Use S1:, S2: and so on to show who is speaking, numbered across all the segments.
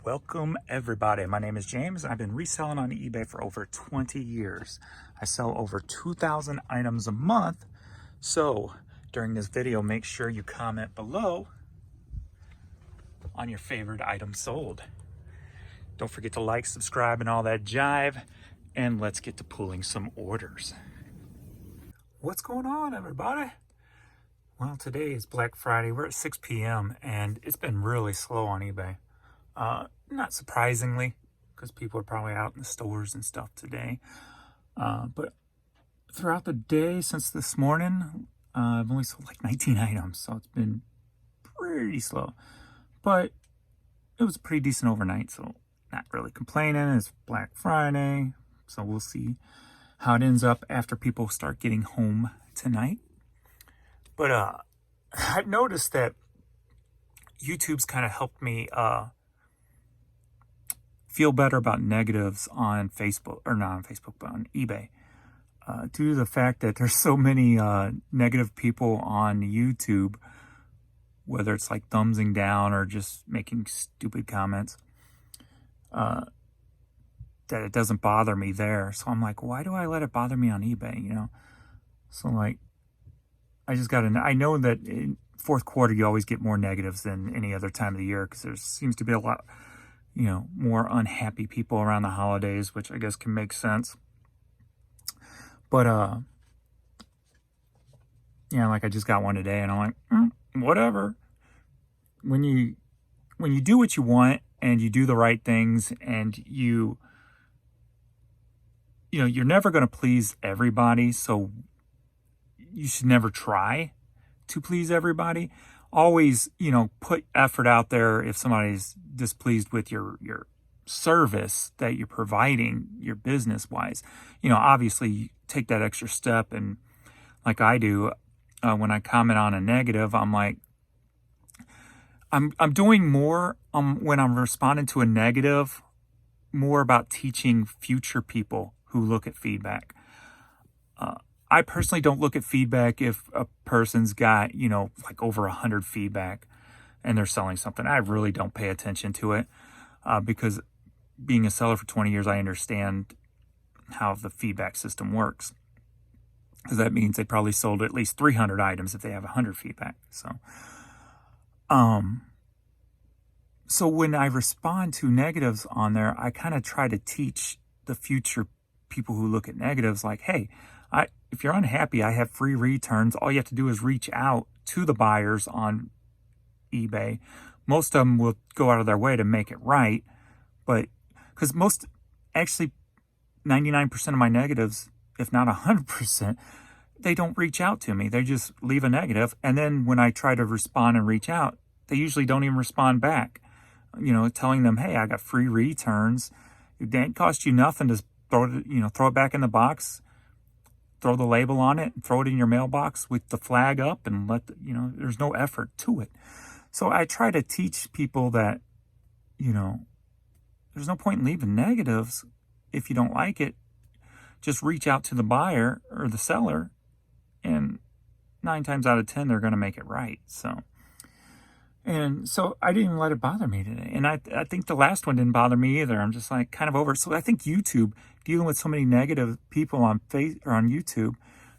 S1: Welcome everybody. My name is James. I've been reselling on eBay for over 20 years. I sell over 2,000 items a month. So during this video, make sure you comment below on your favorite item sold. Don't forget to like, subscribe, and all that jive. And let's get to pulling some orders. What's going on, everybody? Well, today is Black Friday. We're at 6 p.m. and it's been really slow on eBay. Not surprisingly, because people are probably out in the stores and stuff today. But throughout the day since this morning, I've only sold like 19 items, so it's been pretty slow. But it was pretty decent overnight, so not really complaining. It's Black Friday, so we'll see how it ends up after people start getting home tonight. But I've noticed that YouTube's kind of helped me feel better about negatives on Facebook, or not on Facebook, but on eBay. Due to the fact that there's so many negative people on YouTube, whether it's like thumbsing down or just making stupid comments, that it doesn't bother me there. So I'm like, why do I let it bother me on eBay, you know? So like, I know that in fourth quarter, you always get more negatives than any other time of the year because there seems to be a lot, you know, more unhappy people around the holidays, which I guess can make sense. But, yeah, like I just got one today and I'm like, whatever. When you do what you want and you do the right things and you know, you're never going to please everybody. So you should never try to please everybody. Always, you know, put effort out there if somebody's displeased with your service that you're providing, your business wise. You know, obviously take that extra step, and like I do, when I comment on a negative, I'm like, I'm doing more when I'm responding to a negative, more about teaching future people who look at feedback. I personally don't look at feedback if a person's got, you know, like over 100 feedback and they're selling something. I really don't pay attention to it because being a seller for 20 years, I understand how the feedback system works. Because that means they probably sold at least 300 items if they have 100 feedback. So when I respond to negatives on there, I kind of try to teach the future people who look at negatives like, hey, if you're unhappy, I have free returns. All you have to do is reach out to the buyers on eBay. Most of them will go out of their way to make it right. But because actually 99% of my negatives, if not 100%, they don't reach out to me. They just leave a negative. And then when I try to respond and reach out, they usually don't even respond back. You know, telling them, hey, I got free returns. It didn't cost you nothing to throw it back in the box. Throw the label on it and throw it in your mailbox with the flag up and there's no effort to it. So I try to teach people that, you know, there's no point in leaving negatives if you don't like it. Just reach out to the buyer or the seller and 9 times out of 10, they're going to make it right. So I didn't even let it bother me today. And I think the last one didn't bother me either. I'm just like kind of over it. So I think YouTube, dealing with so many negative people on YouTube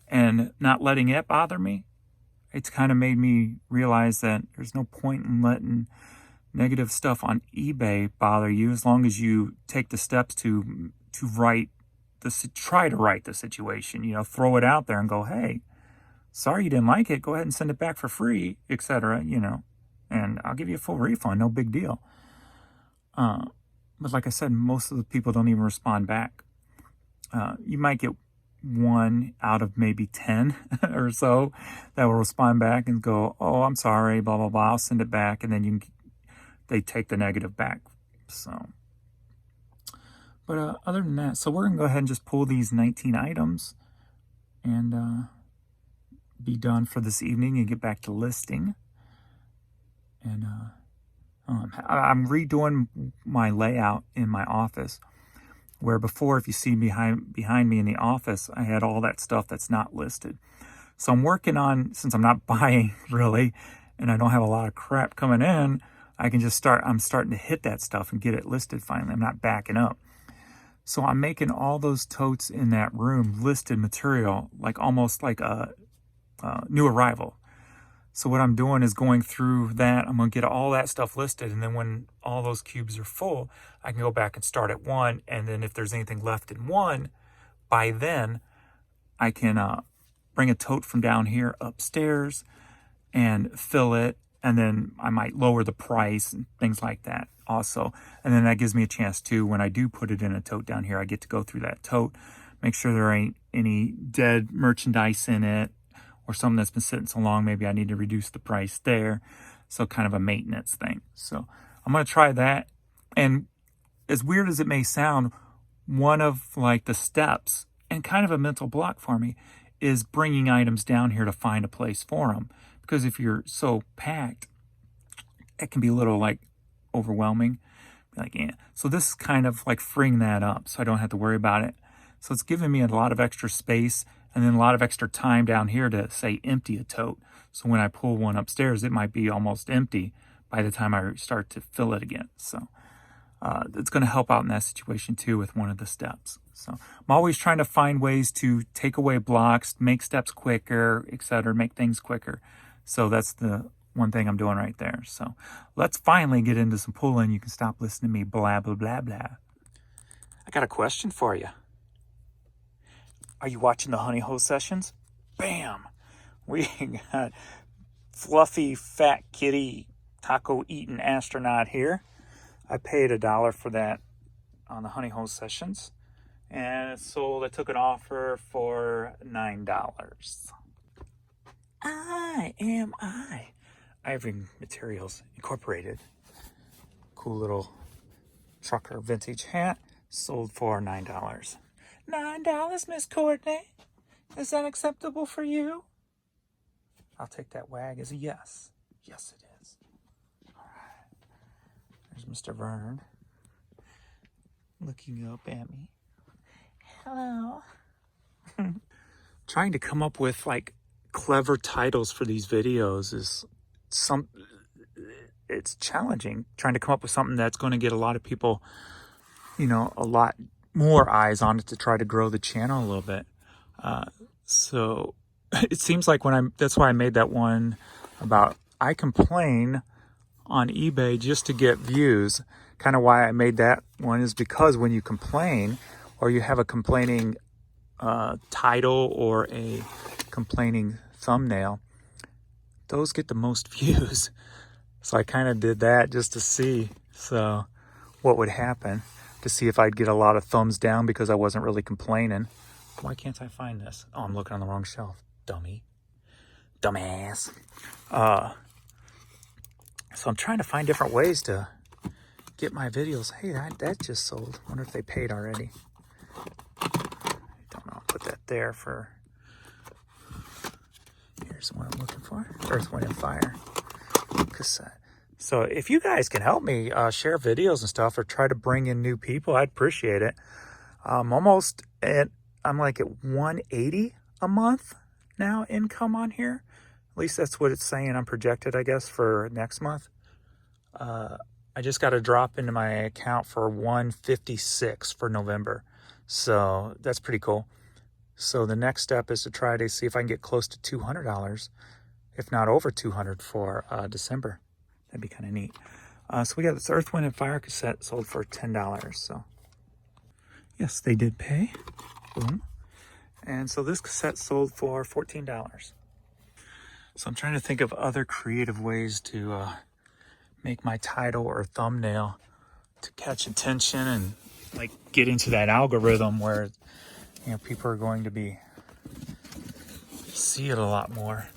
S1: and not letting it bother me, it's kind of made me realize that there's no point in letting negative stuff on eBay bother you as long as you take the steps to try to right the situation, you know, throw it out there and go, hey, sorry you didn't like it. Go ahead and send it back for free, etc., you know. And I'll give you a full refund, no big deal. But like I said, most of the people don't even respond back. You might get 1 out of maybe 10 or so that will respond back and go, oh, I'm sorry, blah, blah, blah. I'll send it back. And then they take the negative back. So, but other than that, so we're going to go ahead and just pull these 19 items and be done for this evening and get back to listing. And I'm redoing my layout in my office, where before, if you see behind me in the office, I had all that stuff that's not listed. So I'm working on, since I'm not buying really, and I don't have a lot of crap coming in, I can just start, I'm starting to hit that stuff and get it listed finally. I'm not backing up. So I'm making all those totes in that room listed material, like almost like a new arrival. So what I'm doing is going through that. I'm going to get all that stuff listed. And then when all those cubes are full, I can go back and start at 1. And then if there's anything left in 1, by then I can bring a tote from down here upstairs and fill it. And then I might lower the price and things like that also. And then that gives me a chance too, when I do put it in a tote down here, I get to go through that tote, make sure there ain't any dead merchandise in it, or something that's been sitting so long, maybe I need to reduce the price there. So kind of a maintenance thing. So I'm going to try that. And as weird as it may sound, one of like the steps and kind of a mental block for me is bringing items down here to find a place for them. Because if you're so packed, it can be a little like overwhelming. Like, yeah. So this is kind of like freeing that up so I don't have to worry about it. So it's giving me a lot of extra space and then a lot of extra time down here to, say, empty a tote. So when I pull one upstairs, it might be almost empty by the time I start to fill it again. So it's going to help out in that situation too with one of the steps. So I'm always trying to find ways to take away blocks, make steps quicker, etc., make things quicker. So that's the one thing I'm doing right there. So let's finally get into some pulling. You can stop listening to me blah, blah, blah, blah. I got a question for you. Are you watching the honey hole sessions? Bam! We got fluffy, fat kitty, taco-eating astronaut here. I paid $1 for that on the honey hole sessions. And it sold, I took an offer for $9. Ivory Materials Incorporated. Cool little trucker vintage hat. Sold for $9. $9, Miss Courtney. Is that acceptable for you? I'll take that wag as a yes. Yes, it is. All right. There's Mr. Vern looking up at me. Hello. Trying to come up with like clever titles for these videos is it's challenging. Trying to come up with something that's going to get a lot of people, a lot more eyes on it to try to grow the channel a little bit. So it seems like that's why I made that one about I complain on eBay just to get views. Kind of why I made that one is because when you complain or you have a complaining title or a complaining thumbnail, those get the most views. So I kind of did that just to see what would happen, to see if I'd get a lot of thumbs down because I wasn't really complaining. Why can't I find this? Oh, I'm looking on the wrong shelf. Dumbass. So I'm trying to find different ways to get my videos. Hey, that just sold. Wonder if they paid already. I don't know. I'll put that there for... Here's what I'm looking for. Earth, Wind, and Fire cassette. So if you guys can help me share videos and stuff or try to bring in new people, I'd appreciate it. I'm like at 180 a month now income on here. At least that's what it's saying. I'm projected, I guess, for next month. I just got a drop into my account for 156 for November. So that's pretty cool. So the next step is to try to see if I can get close to $200, if not over $200 for December. That'd be kind of neat. So we got this Earth, Wind, and Fire cassette sold for $10. So yes, they did pay. Boom. And so this cassette sold for $14. So I'm trying to think of other creative ways to make my title or thumbnail to catch attention and like get into that algorithm where people are going to see it a lot more.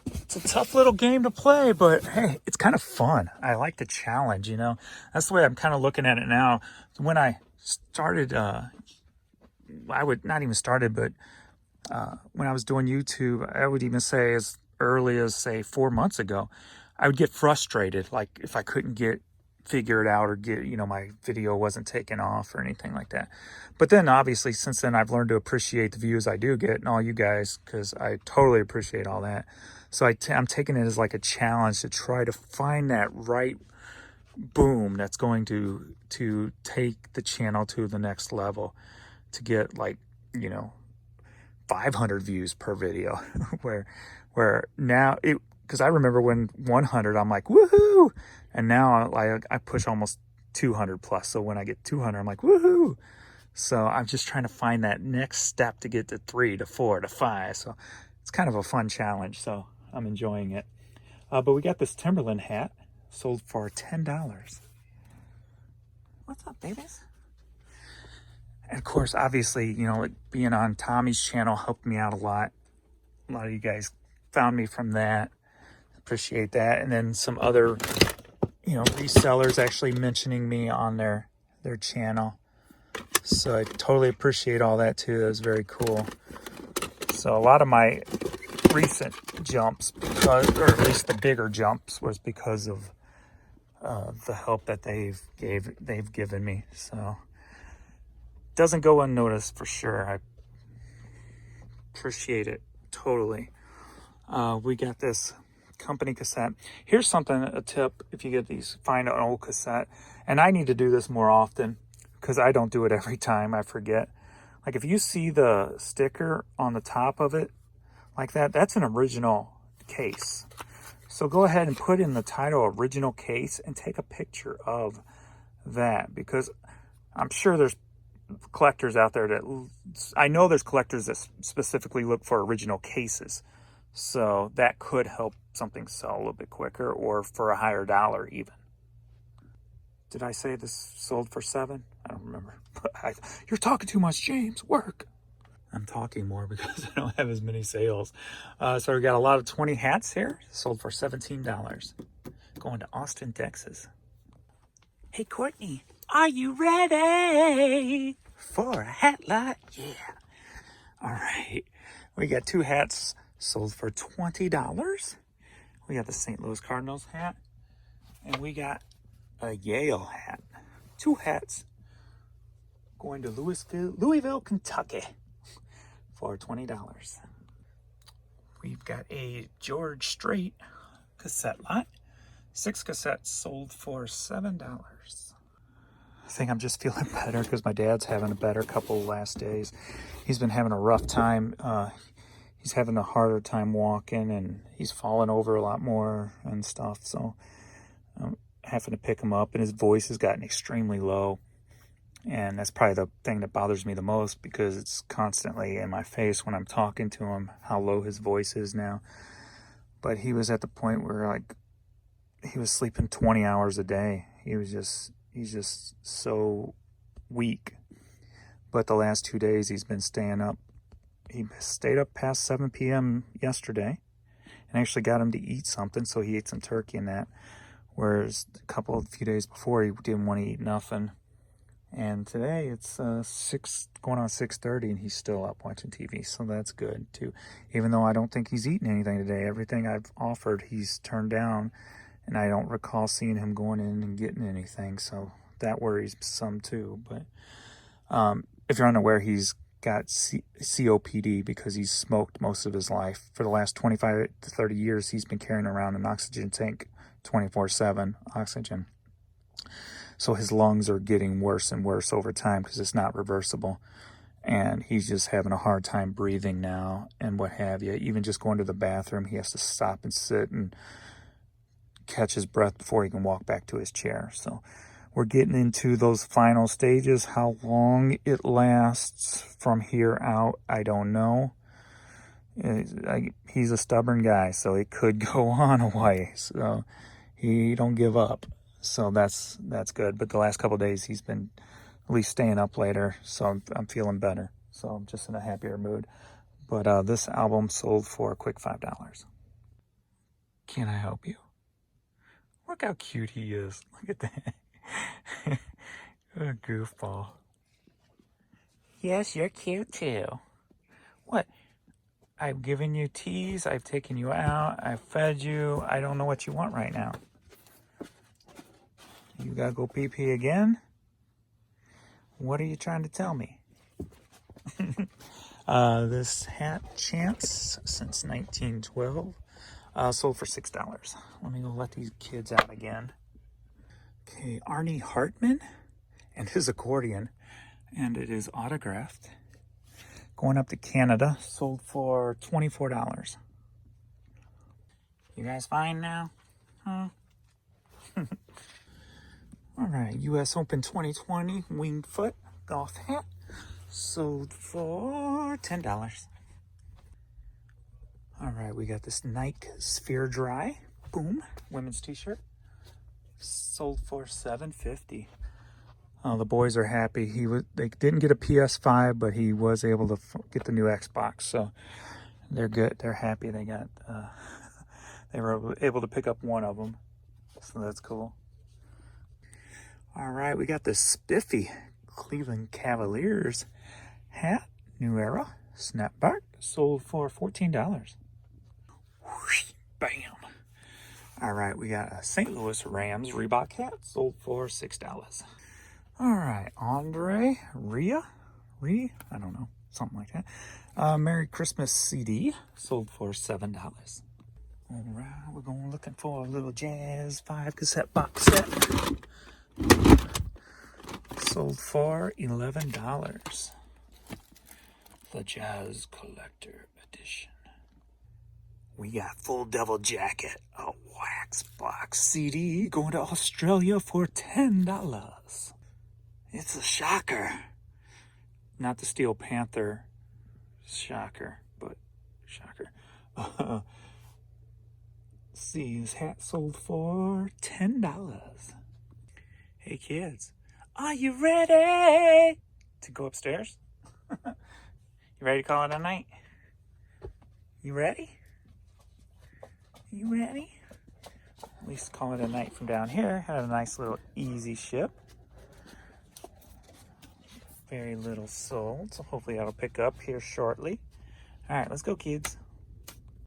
S1: It's a tough little game to play, but hey, it's kind of fun. I like the challenge, That's the way I'm kind of looking at it now. When I started, I would not even started, but when I was doing YouTube, I would even say as early as, say, 4 months ago, I would get frustrated, like if I couldn't figure it out or my video wasn't taking off or anything like that. But then obviously since then I've learned to appreciate the views I do get and all you guys, because I totally appreciate all that. So I'm taking it as like a challenge to try to find that right boom, that's going to take the channel to the next level, to get like, you know, 500 views per video. where now it, because I remember when 100, I'm like, woohoo, and now I push almost 200 plus. So when I get 200, I'm like, woohoo. So I'm just trying to find that next step to get to 3 to 4 to 5. So it's kind of a fun challenge. So I'm enjoying it. But we got this Timberland hat sold for $10. What's up, babies? And of course, obviously, you know, like being on Tommy's channel helped me out a lot. A lot of you guys found me from that. Appreciate that. And then some other, you know, resellers actually mentioning me on their channel. So I totally appreciate all that too. That was very cool. So a lot of my recent jumps, because, or at least the bigger jumps, was because of the help that they've given me. So doesn't go unnoticed for sure. I appreciate it totally. We got this company cassette. Here's something, a tip, if you get these, find an old cassette. And I need to do this more often because I don't do it every time. I forget. Like if you see the sticker on the top of it like that, that's an original case. So go ahead and put in the title original case and take a picture of that, because I'm sure there's collectors out there that, I know there's collectors that specifically look for original cases. So that could help something sell a little bit quicker or for a higher dollar even. Did I say this sold for $7? I don't remember. You're talking too much, James. Work. I'm talking more because I don't have as many sales. So we got a lot of 20 hats here. Sold for $17. Going to Austin, Texas. Hey, Courtney, are you ready for a hat lot? Yeah. All right. We got 2 hats sold for $20. We got the St. Louis Cardinals hat. And we got a Yale hat. 2 hats going to Louisville, Kentucky for $20. We've got a George Strait cassette lot. 6 cassettes sold for $7. I think I'm just feeling better because my dad's having a better couple last days. He's been having a rough time. He's having a harder time walking, and he's falling over a lot more and stuff. So I'm having to pick him up, and his voice has gotten extremely low. And that's probably the thing that bothers me the most, because it's constantly in my face when I'm talking to him, how low his voice is now. But he was at the point where, like, he was sleeping 20 hours a day. He's just so weak. But the last 2 days he's been staying up. He stayed up past 7 p.m. yesterday and actually got him to eat something. So he ate some turkey and that. Whereas a few days before, he didn't want to eat nothing. And today it's 6 going on 6:30, and he's still up watching TV. So that's good too. Even though I don't think he's eaten anything today. Everything I've offered, he's turned down. And I don't recall seeing him going in and getting anything. So that worries some too. But if you're unaware, he's got COPD because he's smoked most of his life. For the last 25 to 30 years, he's been carrying around an oxygen tank 24/7 oxygen. So his lungs are getting worse and worse over time because it's not reversible. And he's just having a hard time breathing now and what have you. Even just going to the bathroom, he has to stop and sit and catch his breath before he can walk back to his chair. So we're getting into those final stages. How long it lasts from here out, I don't know. He's a stubborn guy, so it could go on a while. So he don't give up. So that's good. But the last couple of days, he's been at least staying up later. So I'm feeling better. So I'm just in a happier mood. But this album sold for a quick $5. Can I help you? Look how cute he is. Look at that. What a goofball. Yes, you're cute too. What? I've given you teas. I've taken you out. I've fed you. I don't know what you want right now. You gotta go pee-pee again? What are you trying to tell me? This hat, Chance, since 1912, sold for $6. Let me go let these kids out again. Okay, Arnie Hartman and his accordion, and it is autographed. Going up to Canada, sold for $24. You guys fine now? Huh? All right, US Open 2020 winged foot golf hat, sold for $10. All right, we got this Nike Sphere Dry Boom women's t-shirt, sold for $7.50. The boys are happy. They didn't get a PS5, but he was able to get the new Xbox, so they're good. They're happy. They got they were able to pick up one of them, so that's cool. All right, we got this spiffy Cleveland Cavaliers hat, New Era snapback, sold for $14. Whoosh, bam. All right, we got a St. Louis Rams Reebok hat, sold for $6. All right, Andre Ria, I don't know, something like that. Merry Christmas CD, sold for $7. All right, we're going looking for a little Jazz 5 cassette box set, sold for $11. The Jazz Collector Edition. We got Full Devil Jacket, a wax box CD, going to Australia for $10. It's a shocker. Not the Steel Panther shocker, but shocker. See, his hat sold for $10. Hey kids, are you ready to go upstairs? You ready to call it a night? You ready? You ready? At least call it a night from down here. Had a nice little easy ship. Very little sold, so hopefully that'll pick up here shortly. All right, let's go, kids.